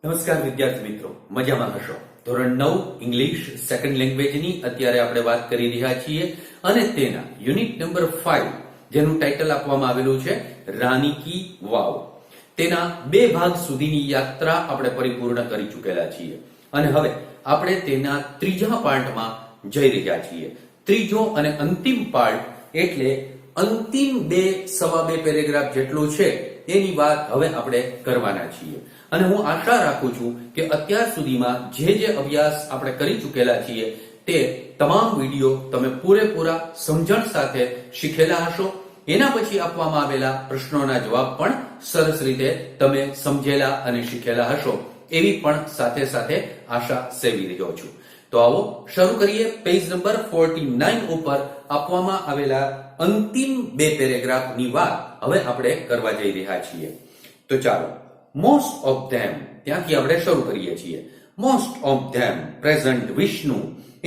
નમસ્કાર વિદ્યાર્થી મિત્રો, મજામાં હશો? ધોરણ 9 ઇંગ્લિશ સેકન્ડ લેંગ્વેજની અત્યારે આપણે વાત કરી રહ્યા છીએ અને તેના યુનિટ નંબર 5 જેનું ટાઇટલ આપવામાં આવેલું છે રાની કી વાવ. તેના બે ભાગ સુધીની યાત્રા આપણે પરિપૂર્ણ કરી ચૂકેલા છીએ અને હવે આપણે તેના ત્રીજા પાર્ટમાં જઈ રહ્યા છીએ. ત્રીજો અને અંતિમ પાર્ટ એટલે અંતિમ સવા બે પેરેગ્રાફ જેટલું છે એની વાત હવે આપણે કરવાના છીએ. અને હું આશા રાખું છું કે અત્યાર સુધીમાં જે અભ્યાસ આપણે કરી ચૂકેલા છીએ તે તમામ વિડીયો તમે પૂરેપૂરા સમજણ સાથે શીખેલા હશો. એના પછી આપવામાં આવેલા પ્રશ્નોના જવાબ પણ સરસ રીતે તમે સમજેલા અને શીખેલા હશો એવી પણ સાથે સાથે આશા સેવી રહ્યો છું. તો આવો શરૂ કરીએ. પેજ નંબર 49 ઉપર આપવામાં આવેલા અંતિમ બે પેરેગ્રાફની વાત હવે આપણે કરવા જઈ રહ્યા છીએ. તો ચાલો, most of them ત્યાંથી આપણે શરૂ કરીએ છીએ. most of them present Vishnu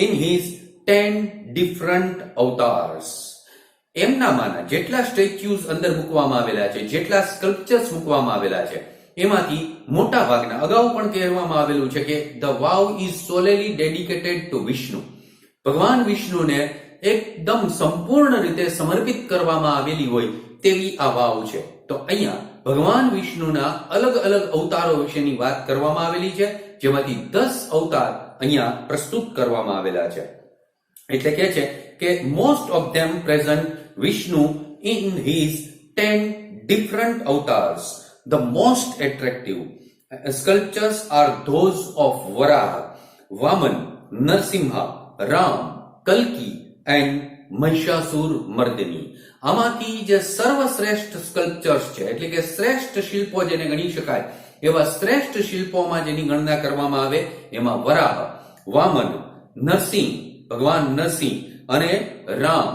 in his 10 different avatars. એમનામાંના જેટલા સ્ટેચ્યુઝ અંદર મૂકવામાં આવેલા છે, જેટલા સ્કલ્પચર્સ મૂકવામાં આવેલા છે, એમાંથી મોટા ભાગના અગાઉ પણ કહેવામાં આવેલું છે કે the vow is solely dedicated to Vishnu. ભગવાન વિષ્ણુને એકદમ સંપૂર્ણ રીતે સમર્પિત કરવામાં આવેલી હોય તેવી આ વાવ છે. તો અહીંયા ભગવાન વિષ્ણુના અલગ અલગ અવતારો વિશેની વાત કરવામાં આવેલી છે, જેમાંથી 10 અવતાર અહીંયા પ્રસ્તુત કરવામાં આવેલા છે. એટલે કે છે કે most of them present Vishnu in his 10 different avatars. The most attractive sculptures are those of Varaha, Vaman, Narsimha, Ram, Kalki and Mahishasur Mardini. આમાંથી જે સર્વશ્રેષ્ઠ સ્કલ્પચર્સ છે એટલે કે શ્રેષ્ઠ શિલ્પો જેને ગણી શકાય એવા શ્રેષ્ઠ શિલ્પોમાં જેની ગણના કરવામાં આવે એમાં વરાહ, વામન, નરસિંહ, ભગવાન નરસિંહ અને રામ,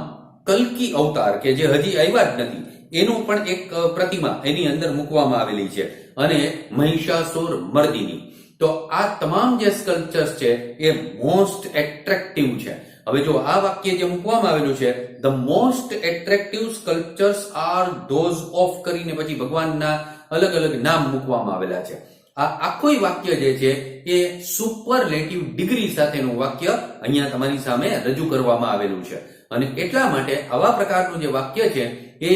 કલ્કી અવતાર કે જે હજી આવ્યા જ નથી એનું પણ એક પ્રતિમા એની અંદર મૂકવામાં આવેલી છે અને મહિષાસુર મર્દિની. તો આ તમામ જે સ્કલ્પચર્સ છે એ મોસ્ટ એટ્રેક્ટિવ છે. હવે જો આ વાક્ય જે મૂકવામાં આવેલું છે the most attractive sculptures are those of કરીને પછી ભગવાનના અલગ અલગ નામ મૂકવામાં આવેલા છે. આ આખું વાક્ય જે છે એ સુપરલેટિવ ડિગ્રી સાથેનું વાક્ય અહીંયા તમારી સામે રજૂ કરવામાં આવેલું છે અને એટલા માટે આવા પ્રકારનું જે વાક્ય છે એ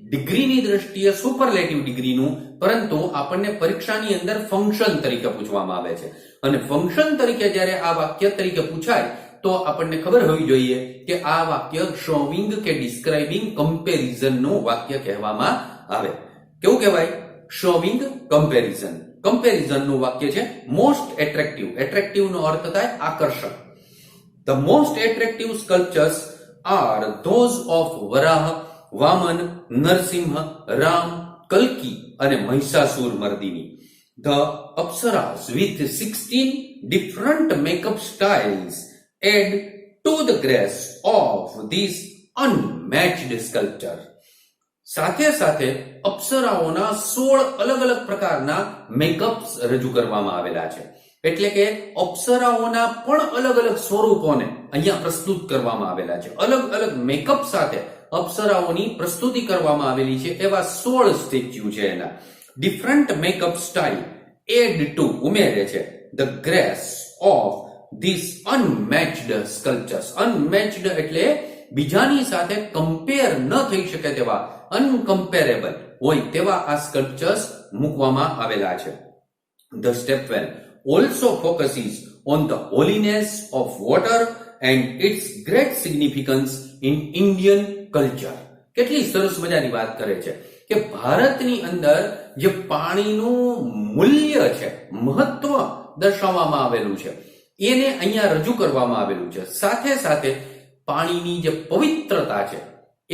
ડિગ્રીની દ્રષ્ટિએ સુપરલેટિવ ડિગ્રીનું, પરંતુ આપણને પરીક્ષાની અંદર ફંક્શન તરીકે પૂછવામાં આવે છે અને ફંક્શન તરીકે જ્યારે આ વાક્ય તરીકે પૂછાય તો આપણને ખબર હોવી જોઈએ કે આ વાક્ય શોવિંગ કે ડિસ્ક્રાઇબિંગ કમ્પેરિઝન નું વાક્ય કહેવામાં આવે. કેવું કહેવાય? Showing comparison. કમ્પેરિઝન નું વાક્ય છે મોસ્ટ એટ્રેક્ટિવ. એટ્રેક્ટિવ નો અર્થ થાય આકર્ષક. The most attractive sculptures are those of Varaha, Vaman, Narsimha, Ram, Kalki અને Mahishasur Mardini. The apsaras with 16 different makeup styles add to the grace of this unmatched sculpture. સાથે સાથે અપ્સરાઓના 16 અલગ અલગ પ્રકારના મેકઅપ્સ રજૂ કરવામાં આવેલા છે. એટલે કે અપ્સરાઓના પણ અલગ અલગ સ્વરૂપોને અહીંયા પ્રસ્તુત કરવામાં આવેલા છે. અલગ અલગ મેકઅપ સાથે અપ્સરાઓની પ્રસ્તુતિ કરવામાં આવેલી છે એવા 16 સ્ટેચ્યુ છે. એના different makeup style add to ઉમેરે છે the grace of these unmatched sculptures. Unmatched એટલે બીજાની સાથે કમ્પેર ન થઈ શકે તેવા, અનકમ્પેરેબલ હોય તેવા આ સ્કલ્પચર્સ મૂકવામાં આવેલા છે. The stepwell also focuses on the holiness of water and its great significance in Indian culture. કેટલી સરસ મજાની વાત કરે છે કે ભારતની અંદર જે પાણીનું મૂલ્ય છે, મહત્વ દર્શાવવામાં આવેલું છે એને અહીંયા રજૂ કરવામાં આવેલું છે. સાથે સાથે પાણીની જે પવિત્રતા છે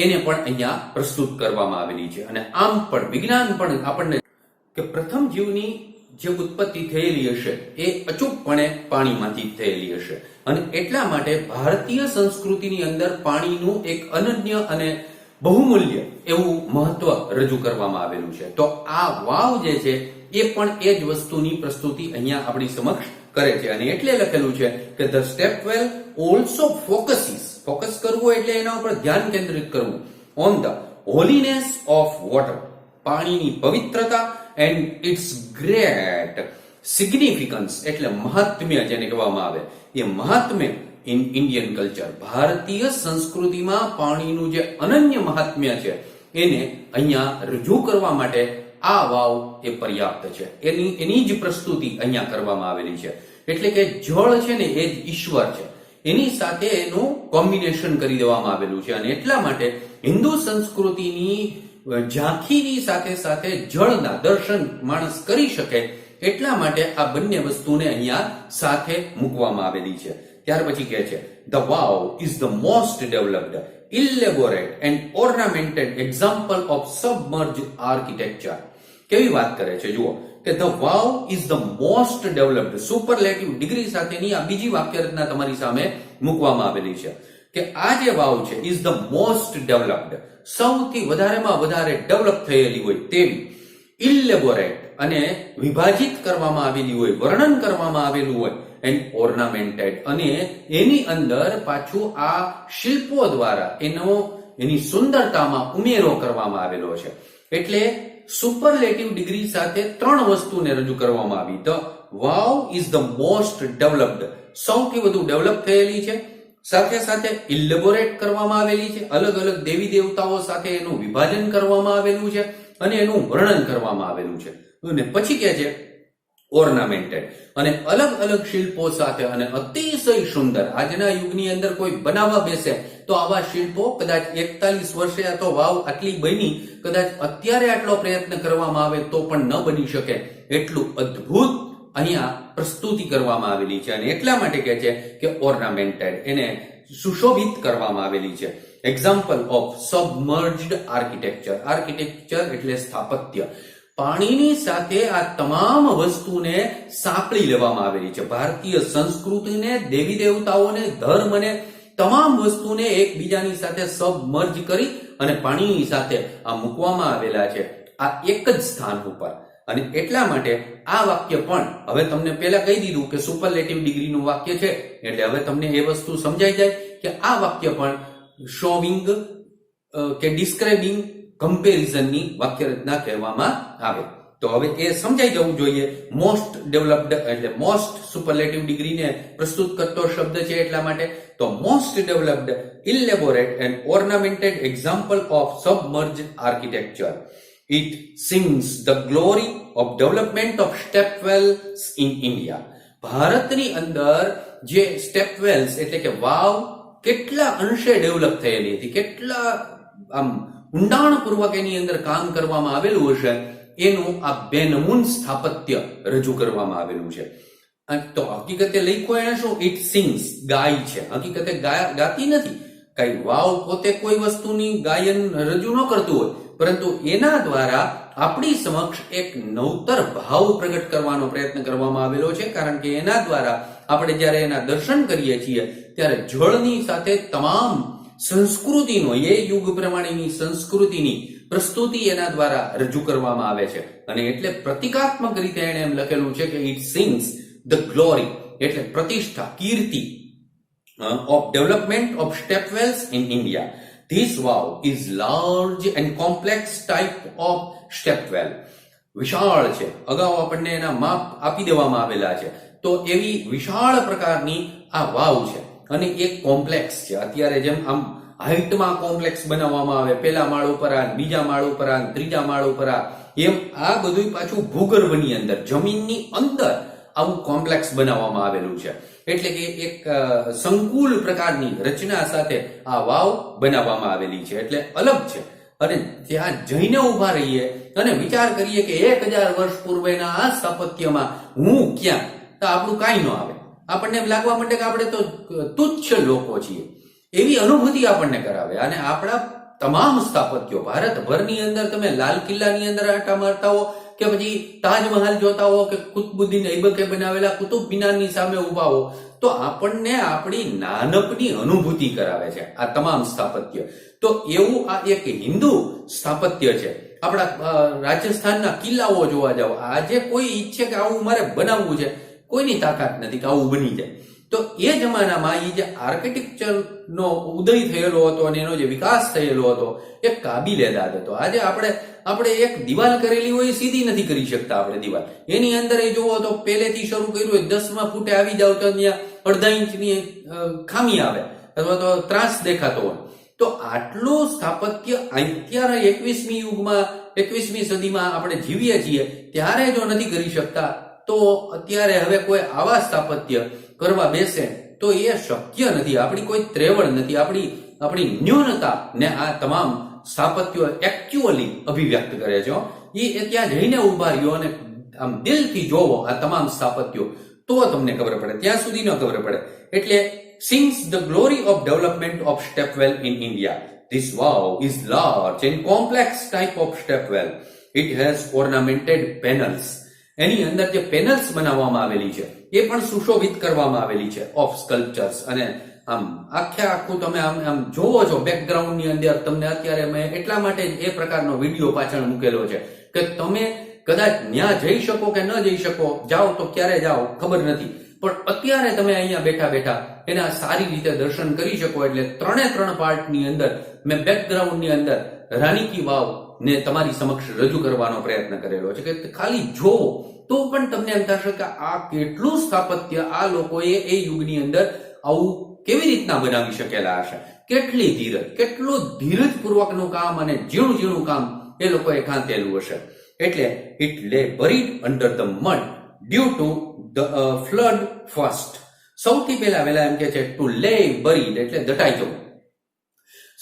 એને પણ અહીંયા પ્રસ્તુત કરવામાં આવેલી છે. અને આમ પણ વિજ્ઞાન પણ આપણને કે પ્રથમ જીવની જે ઉત્પત્તિ થયેલી હશે એ અચૂકપણે પાણીમાંથી થયેલી હશે અને એટલા માટે ભારતીય સંસ્કૃતિની અંદર પાણીનું એક અનન્ય અને બહુમૂલ્ય એવું મહત્વ રજૂ કરવામાં આવેલું છે. તો આ વાવ જે છે એ પણ એ જ વસ્તુની પ્રસ્તુતિ અહીંયા આપણી સમક્ષ કરે છે અને એટલે લખેલું છે કે the stepwell also focuses. Focus કરવું એટલે એના ઉપર ધ્યાન કેન્દ્રિત કરવું on the holiness of water. પાણીની પવિત્રતા and its great સિગ્નિફિકન્સ એટલે મહાત્મ્ય જેને કહેવામાં આવે, એ મહાત્મ્ય ઇન ઇન્ડિયન કલ્ચર, ભારતીય સંસ્કૃતિમાં પાણીનું જે અનન્ય મહાત્મ્ય છે એને અહીંયા રજૂ કરવા માટે આ વાવ એ પર્યાપ્ત છે. એની જ પ્રસ્તુતિ અહીંયા કરવામાં આવેલી છે. એટલે કે જળ છે ને એ જ ઈશ્વર છે, એની સાથે એનું કોમ્બિનેશન કરી દેવામાં આવેલું છે. અને એટલા માટે હિન્દુ સંસ્કૃતિની ઝાંખીની સાથે સાથે જળના દર્શન માણસ કરી શકે એટલા માટે આ બંને વસ્તુને અહીંયા સાથે મૂકવામાં આવેલી છે. ત્યાર પછી કહે છે the vav is the most developed, elaborate and ornamented example of submerged architecture. કેવી વાત કરે છે જુઓ કે the vav is the most developed, superlative degree સાથેની આ બીજી વાક્ય રચના તમારી સામે મૂકવામાં આવેલી છે કે આ જે વાવ છે ઇઝ ધ મોસ્ટ ડેવલપ્ડ, સૌથી વધારેમાં વધારે ડેવલપ થયેલી હોય તેવી, ઇલેબોરેટ અને વિભાજિત કરવામાં આવેલી હોય, વર્ણન કરવામાં આવેલું હોય, એન્ડ ઓર્નામેન્ટેડ અને એની અંદર પાછું આ શિલ્પો દ્વારા એની સુંદરતામાં ઉમેરો કરવામાં આવેલો છે. એટલે સુપરલેટિવ ડિગ્રી સાથે ત્રણ વસ્તુને રજૂ કરવામાં આવી. The vav is the most developed, સૌથી વધુ ડેવલપ થયેલી છે, સાથે સાથે ઇલેબોરેટ કરવામાં આવેલી છે, અલગ અલગ દેવી દેવતાઓ સાથે એનું વિભાજન કરવામાં આવેલું છે અને એનું વર્ણન કરવામાં આવેલું છે. અને પછી કહે છે ઓર્નામેન્ટેડ, અને અલગ અલગ શિલ્પો સાથે અને અતિશય સુંદર. આજના યુગની અંદર કોઈ બનાવવા બેસે તો આવા શિલ્પો કદાચ 41 વર્ષે આ તો વાવ આટલી બની, કદાચ અત્યારે આટલો પ્રયત્ન કરવામાં આવે તો પણ ન બની શકે એટલું અદ્ભુત અહીંયા પ્રસ્તુતિ કરવામાં આવેલી છે. અને એટલા માટે કહે છે કે ઓર્નામેન્ટેડ, એને સુશોભિત કરવામાં આવેલી છે. Example of submerged architecture, architecture એટલે સ્થાપત્ય. પાણીની સાથે આ તમામ વસ્તુને સાંકળી લેવામાં આવેલી છે. ભારતીય સંસ્કૃતિને, દેવી દેવતાઓને, ધર્મને, તમામ વસ્તુને એકબીજાની સાથે સબમર્જ કરી અને પાણીની સાથે આ મૂકવામાં આવેલા છે આ એક જ સ્થાન ઉપર. અને એટલા માટે આ વાક્ય પણ હવે તમને પહેલા કહી દીધું કે સુપરલેટિવ ડિગ્રીનું વાક્ય છે, એટલે હવે તમને એ વસ્તુ સમજાઈ જાય કે આ વાક્ય પણ શોવિંગ કે ડિસ્ક્રાઇબિંગ કમ્પેરિઝનની વાક્ય રચના કહેવામાં આવે. તો હવે એ સમજાઈ જવું જોઈએ. મોસ્ટ ડેવલપ્ડ એટલે મોસ્ટ સુપરલેટિવ ડિગ્રીને પ્રસ્તુત કરતો શબ્દ છે એટલા માટે. તો most developed, elaborate and ornamented example of submerged architecture. It sings the glory of development of stepwells in India. ભારતની અંદર જે સ્ટેપવેલ્સ એટલે કે વાવ કેટલા અંશે ડેવલપ થયેલી હતી, કેટલા આમ ઊંડાણપૂર્વક એની અંદર કામ કરવામાં આવેલું હશે એનું આ બેનમૂન સ્થાપત્ય રજૂ કરવામાં આવેલું છે. તો હકીકતે લખ્યું એને શું? ઇટ સિંગ્સ, ગાય છે. હકીકતે ગાતી નથી. કઈ વાવ પોતે કોઈ વસ્તુની ગાયન રજૂ ન કરતું હોય, પરંતુ એના દ્વારા આપણી સમક્ષ એક નવતર ભાવ પ્રગટ કરવાનો પ્રયત્ન કરવામાં આવેલો છે. કારણ કે એના દ્વારા આપણે જ્યારે એના દર્શન કરીએ છીએ ત્યારે જળની સાથે તમામ સંસ્કૃતિનો, એ યુગ પ્રમાણેની સંસ્કૃતિની પ્રસ્તુતિ એના દ્વારા રજૂ કરવામાં આવે છે. અને એટલે પ્રતિકાત્મક રીતે એને એમ લખેલું છે કે ઇટ સિંગ્સ ધ ગ્લોરી એટલે પ્રતિષ્ઠા, કીર્તિ of development of stepwells in India. This wow is large and complex type of stepwell. વિશાળ છે. અગાઉ આપણને એના માપ આપી દેવામાં આવેલા છે. તો એવી વિશાળ પ્રકારની આ વાવ છે અને એક કોમ્પ્લેક્સ છે. અત્યારે જેમ આમ હાઇટમાં કોમ્પ્લેક્સ બનાવવામાં આવે, પહેલા માળ ઉપર આ, બીજા માળ ઉપર આ, ત્રીજા માળ ઉપર આ, એમ આ બધું પાછું ભૂગર્ભની અંદર, જમીનની અંદર આવું કોમ્પ્લેક્સ બનાવવામાં આવેલું છે. એટલે કે એક સંકુલ પ્રકારની રચના સાથે આ વાવ બનાવવામાં આવેલી છે. એટલે અલગ છે. અને ત્યાં જઈને ઉભા રહીએ અને વિચાર કરીએ કે 1000 વર્ષ પૂર્વેના આ સ્થાપત્યમાં હું ક્યાં, તો આપણું કાંઈ ન આવે. આપણને લાગવા માંડે કે આપણે તો તુચ્છ લોકો છીએ, એવી અનુભૂતિ આપણને કરાવે. અને આપણા તમામ સ્થાપત્યો ભારતભરની અંદર, તમે લાલ કિલ્લાની અંદર આટા મારતા હો કે પછી તાજમહાલ જોતા હો કે કુતુબુદ્દીન ઐબકે બનાવેલા કુતુબ મિનારની સામે ઉભા હો, તો આપણને આપણી નાનપની અનુભૂતિ કરાવે છે આ તમામ સ્થાપત્ય. તો એવું આ એક હિન્દુ સ્થાપત્ય છે. આપણા રાજસ્થાનના કિલ્લાઓ જોવા જાવ, આજે કોઈ ઈચ્છે કે આવું મારે બનાવવું છે, કોઈની તાકાત નથી કે આવું બની જાય. તો એ જમાનામાં એ જે આર્કિટેક્ચરનો ઉદય થયેલો હતો અને એનો જે વિકાસ થયેલો હતો એ કાબિલે દાદ હતો. આજે આપણે આપણે એક દિવાલ કરેલી હોય સીધી નથી કરી શકતા આપણે દિવાલ, એની અંદર એ જોવો તો પહેલેથી શરૂ કર્યું હોય 10મા ફૂટે આવી જાવ તો ત્યાં અડધા ઇંચની ખામી આવે અથવા તો ત્રાસ દેખાતો હોય. તો આટલું સ્થાપત્ય અત્યારે 21મી સદીમાં આપણે જીવીએ છીએ ત્યારે જો નથી કરી શકતા, તો અત્યારે હવે કોઈ આવા સ્થાપત્ય કરવા બેસે તો એ શક્ય નથી. આપણી કોઈ ત્રેવડ નથી, આપણી ન્યૂનતા ને આ તમામ સ્થાપત્યો એક્ચ્યુઅલી અભિવ્યક્ત કરે છે. એ ત્યાં જઈને ઉભા રહ્યો અને આમ દિલથી જોવો આ તમામ સ્થાપત્યો, તો તમને ખબર પડે, ત્યાં સુધી ન ખબર પડે. એટલે sings the glory of development of stepwell in India. This vow is large and complex type of stepwell. It has ornamented panels. એની અંદર જે પેનલ્સ બનાવવામાં આવેલી છે એ પણ સુશોભિત કરવામાં આવેલી છે ઓફ સ્કલ્પચર્સ. અને આમ આખું તમે આમ જોવો છો બેકગ્રાઉન્ડ ની અંદર, તમને અત્યારે મેં એટલા માટે એ પ્રકારનો વિડીયો પાછળ મૂકેલો છે કે તમે કદાચ ત્યાં જઈ શકો કે ન જઈ શકો, જાઓ તો ક્યારે જાઓ ખબર નથી, પણ અત્યારે તમે અહીંયા બેઠા બેઠા એના સારી રીતે દર્શન કરી શકો. એટલે 3 પાર્ટની અંદર મેં બેકગ્રાઉન્ડની અંદર રાણી કી વાવ ને તમારી સમક્ષ રજૂ કરવાનો પ્રયત્ન કરેલો છે કે ખાલી જોવો તો પણ તમને એમ થશે કે આ કેટલું સ્થાપત્ય આ લોકોએ એ યુગની અંદર આવું કેવી રીતના બનાવી શકેલા હશે, કેટલી ધીરજ, કેટલું ધીરજપૂર્વકનું કામ અને ઝીણું કામ એ લોકોએ કાંતેલું હશે. એટલે it lay buried under the mud due to the flood first. સૌથી પહેલા વહેલા એમ કે છે ટુ લે બરીડ એટલે દટાઈ જવું.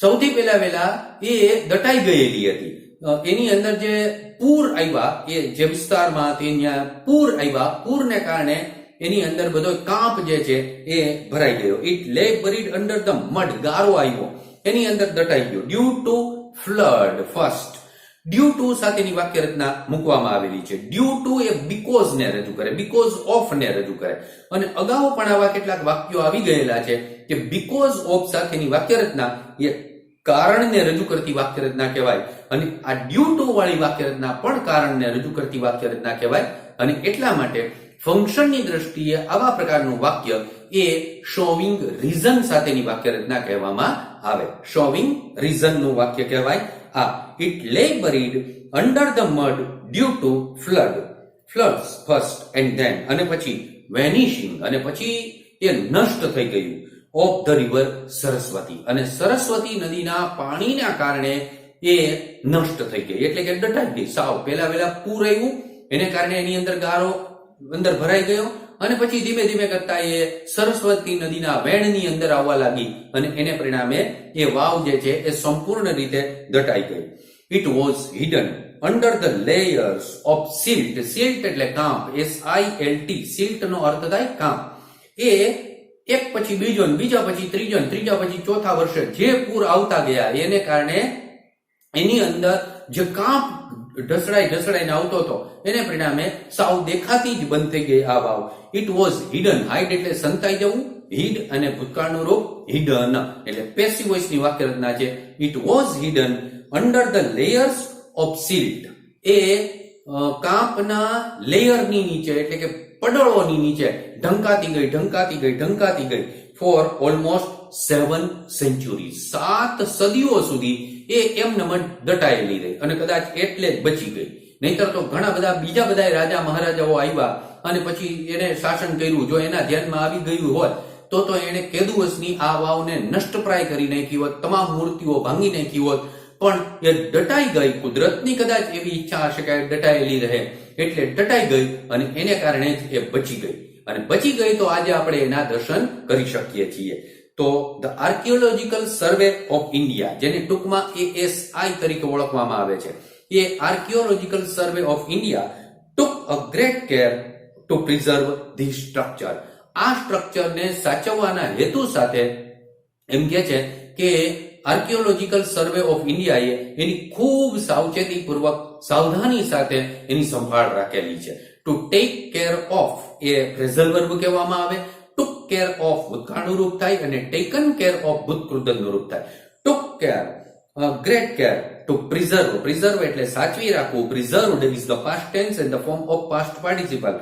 સૌથી પહેલા વહેલા એ દટાઈ ગયેલી હતી. એની અંદર જે પૂર આવ્યા, એ જે વિસ્તારમાં ત્યાં પૂર આવ્યા, પૂરને કારણે એની અંદર બધો કાંપ જે છે એ ભરાઈ ગયો. It lay buried under the mud, ગારો આવ્યો, એની અંદર દટાઈ ગયો. Due to flood first. Due to સાથેની વાક્ય રચના મૂકવામાં આવેલી છે. ડ્યુ ટુ એ બીકોઝ ને રજૂ કરે, બીકોઝ ઓફ ને રજૂ કરે. અને અગાઉ પણ આવા કેટલાક વાક્યો આવી ગયેલા છે કે બીકોઝ ઓફ સાથેની વાક્ય રચના એ કારણને રજૂ કરતી વાક્ય રચના કહેવાય, અને આ ડ્યુ ટુ વાળી વાક્ય રચના પણ કારણને રજૂ કરતી વાક્ય રચના કહેવાય. અને એટલા માટે ફંક્શનની દ્રષ્ટિએ આવા પ્રકારનું વાક્ય એ શોવિંગ રીઝન સાથેની વાક્ય રચના કહેવામાં આવે. શોવિંગ રીઝનનું વાક્ય કહેવાય આ. It lay buried under the mud due to floods first and then, અને પછી વેનિશિંગ, અને પછી એ નષ્ટ થઈ ગયું, ઓફ ધ રિવર સરસ્વતી, અને સરસ્વતી નદીના પાણીના કારણે એ નષ્ટ થઈ ગઈ, એટલે કે દટાઈ ગઈ સાવ. પહેલા પૂર આવ્યું, એને કારણે એની અંદર ગારો અંદર ભરાઈ ગયો, અને પછી ધીમે ધીમે કરતા એ સરસ્વતી નદીના વેણની અંદર આવવા લાગી, અને એને પરિણામે એ વાવ જે છે એ સંપૂર્ણ રીતે દટાઈ ગઈ. It was hidden under the layers of silt. Silt એટલે કાંપ, SILT. સિલ્ટ નો અર્થ થાય કાંપ. એ એક પછી બીજો, બીજા પછી ત્રીજો, ત્રીજા પછી ચોથા વર્ષે જે પૂર આવતા ગયા એને કારણે એની અંદર જે કાંપ ઢસડાઈને આવતો હતો એને પરિણામે સાવ દેખાતી જ બંધ થઈ ગઈ આ વાવ. It was hidden. હાઇડ એટલે સંતાઈ જવું, હિડ અને ભૂતકાળનું રૂપ હિડન એટલે પેસિવ વોઇસની વાક્ય રચના છે. It was hidden under the layers of silt. એ કાંપના લેયરની નીચે એટલે કે પડળોની નીચે ઢંકાતી ગઈ ફોર ઓલમોસ્ટ 7 centuries. 7 સદીઓ સુધી એ એમનેમ દટાયેલી રહી, અને કદાચ એટલે જ બચી ગઈ. નહીતર તો ઘણા બીજા બધા રાજા મહારાજાઓ આવ્યા અને પછી એને શાસન કર્યું. જો એના ધ્યાનમાં આવી ગયું હોત તો એને કેદુવસની આ વાવને નષ્ટપ્રાય કરી નાખી હોત, તમામ મૂર્તિઓ ભાંગી નાખી હોત, પણ એ દટાઈ ગઈ. કુદરતની કદાચ એવી ઈચ્છા હશે કે દટાયેલી રહે, એટલે દટાઈ ગઈ અને એને કારણે જ એ બચી ગઈ. અને બચી ગઈ તો આજે આપણે એના દર્શન કરી શકીએ છીએ. તો the archaeological survey of India, જેને ટૂંકમાં ASI તરીકે ઓળખવામાં આવે છે, એ archaeological survey of India took a great care to preserve this structure. આ સ્ટ્રક્ચરને સાચવવાના હેતુ સાથે એમ કે છે કે આર્કિયોલોજીકલ સર્વે ઓફ ઇન્ડિયાએ એની ખૂબ સાવચેતીપૂર્વક, સાવધાની સાથે એની સંભાળ રાખેલી છે. To take care of A phrasal verb કહેવામાં આવે. ટુક કેર ઓફ ભૂતકાળનું રૂપ થાય અને ટેકન કેર ઓફ ભૂતકૃતનું રૂપ થાય. Took care, great care. To preserve, preserve એટલે સાચવી રાખવું. Preserved is the past tense and the form of past participle.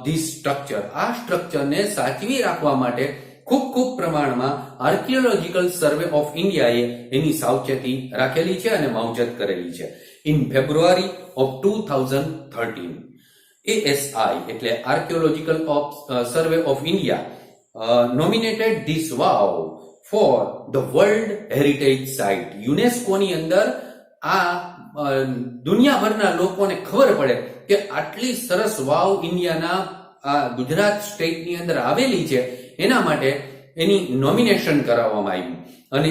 This structure, આ સ્ટ્રક્ચરને સાચવી રાખવા માટે ખૂબ પ્રમાણમાં આર્કિયોલોજીકલ સર્વે ઓફ ઇન્ડિયાએ એની સાવચેતી રાખેલી છે અને માવજત કરેલી છે. In February of 2013, ASI એટલે Archaeological Survey of India nominated this wow for the World Heritage Site. UNESCO ની અંદર આ દુનિયાભરના લોકોને ખબર પડે કે આટલી સરસ વાવ ઇન્ડિયાના આ ગુજરાત સ્ટેટની અંદર આવેલી છે, એના માટે એની નોમિનેશન કરાવવામાં આવ્યું. અને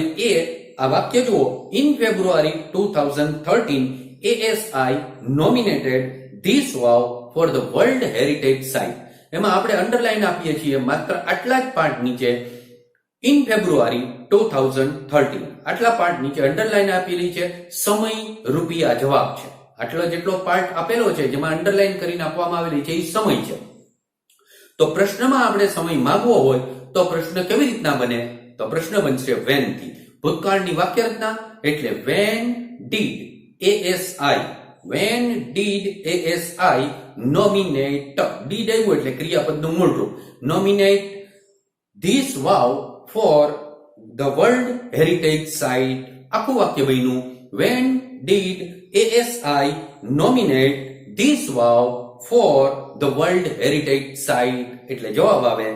આ વાક્ય જુઓ, in February 2013 ASI nominated this wow for the World Heritage Site. એમાં આપણે અંડરલાઈન આપીએ છીએ માત્ર આટલા જ પાર્ટ નીચે, ઇન ફેબ્રુઆરી 2013 આટલા પાર્ટ નીચે અંડરલાઈન આપેલી છે, સમય રૂપિયા જવાબ છે. આટલો જેટલો પાર્ટ આપેલો છે જેમાં અંડરલાઈન કરીને આપવામાં આવેલી છે એ સમય છે. તો પ્રશ્નમાં આપણે સમય માંગવો હોય તો પ્રશ્ન કેવી રીતના બને? તો પ્રશ્ન બનશે when થી. ભૂતકાળની વાક્ય રચના એટલે when did ASI nominate, did આવ્યું એટલે ક્રિયાપદનું મૂળ રૂપ, nominate this wow for the World Heritage Site. આખું વાક્ય બન્યું when did ASI nominate this wow for the World Heritage Site. એટલે જવાબ આવે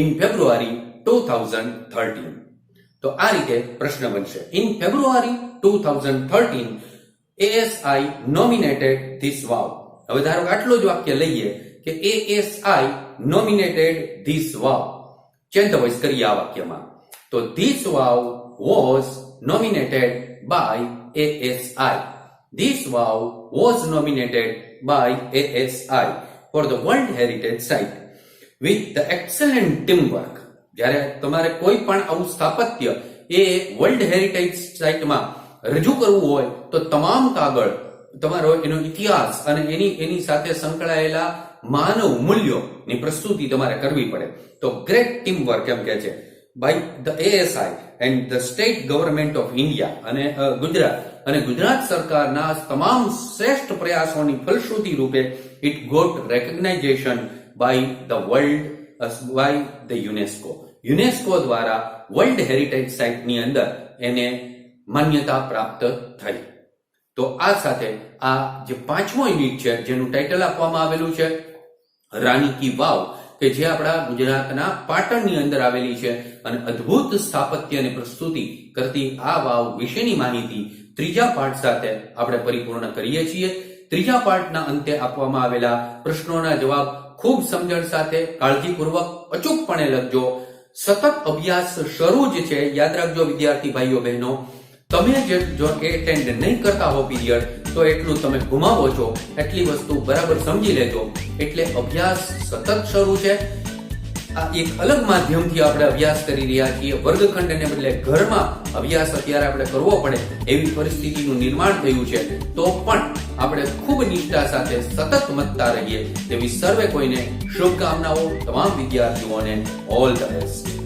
in February 2013. તો આ રીતે પ્રશ્ન બનશે. In February 2013 ASI nominated this wow. હવે ધારો કે આટલો જ વાક્ય લઈએ કે ASI nominated this wow. Change the voice કરીએ આ વાક્યમાં. તો this wow was nominated by ASI. This wow was nominated by ASI for the World Heritage Site with the excellent teamwork. જ્યારે તમારે કોઈ પણ આવું સ્થાપત્ય એ વર્લ્ડ હેરિટેજ સાઇટમાં રજૂ કરવું હોય તો તમામ કાગળ, તમારો એનો ઇતિહાસ અને એની સાથે સંકળાયેલા માનવ મૂલ્યોની પ્રસ્તુતિ તમારે કરવી પડે. તો ગ્રેટ ટીમ વર્ક એમ કે છે by the ASI and the state government of India અને ગુજરાત સરકારના તમામ શ્રેષ્ઠ પ્રયાસોની ફલશ્રુતિ રૂપે it got recognition by the UNESCO દ્વારા વર્લ્ડ હેરિટેજ સાઇટની અંદર એને માન્યતા પ્રાપ્ત થઈ. તો આ સાથે આ જે 5મો યુનિટ છે જેનું ટાઇટલ આપવામાં આવેલું છે રાણી કી વાવ, કે જે આપણા ગુજરાતના પાટણની અંદર આવેલી છે અને અદ્ભુત સ્થાપત્ય અને પ્રસ્તુતિ કરતી આ વાવ વિશેની માહિતી ત્રીજા પાઠ સાથે આપણે પરિપૂર્ણ કરીએ છીએ. ત્રીજા પાઠના અંતે આપવામાં આવેલા પ્રશ્નોના જવાબ ખૂબ સમજણ સાથે કાળજીપૂર્વક અચૂકપણે લખજો. સતત અભ્યાસ શરૂ જ છે. યાદ રાખજો વિદ્યાર્થી ભાઈઓ બહેનો, તમે જો એટેન્ડ નહીં કરતા હો પીરિયડ તો એટલું તમે ગુમાવો છો. એટલી વસ્તુ બરાબર સમજી લેજો. એટલે અભ્યાસ સતત શરૂ છે. આ એક અલગ માધ્યમથી આપણે અભ્યાસ કરી રહ્યા છીએ. વર્ગખંડને બદલે ઘરમાં અભ્યાસ અત્યારે આપણે કરવો પડે એવી પરિસ્થિતિનું નિર્માણ થયું છે. તો પણ આપણે ખૂબ નિષ્ઠા સાથે સતત મતતા રહીએ તેવી સર્વે કોઈને શુભકામનાઓ. તમામ વિદ્યાર્થીઓને ઓલ ધ બેસ્ટ.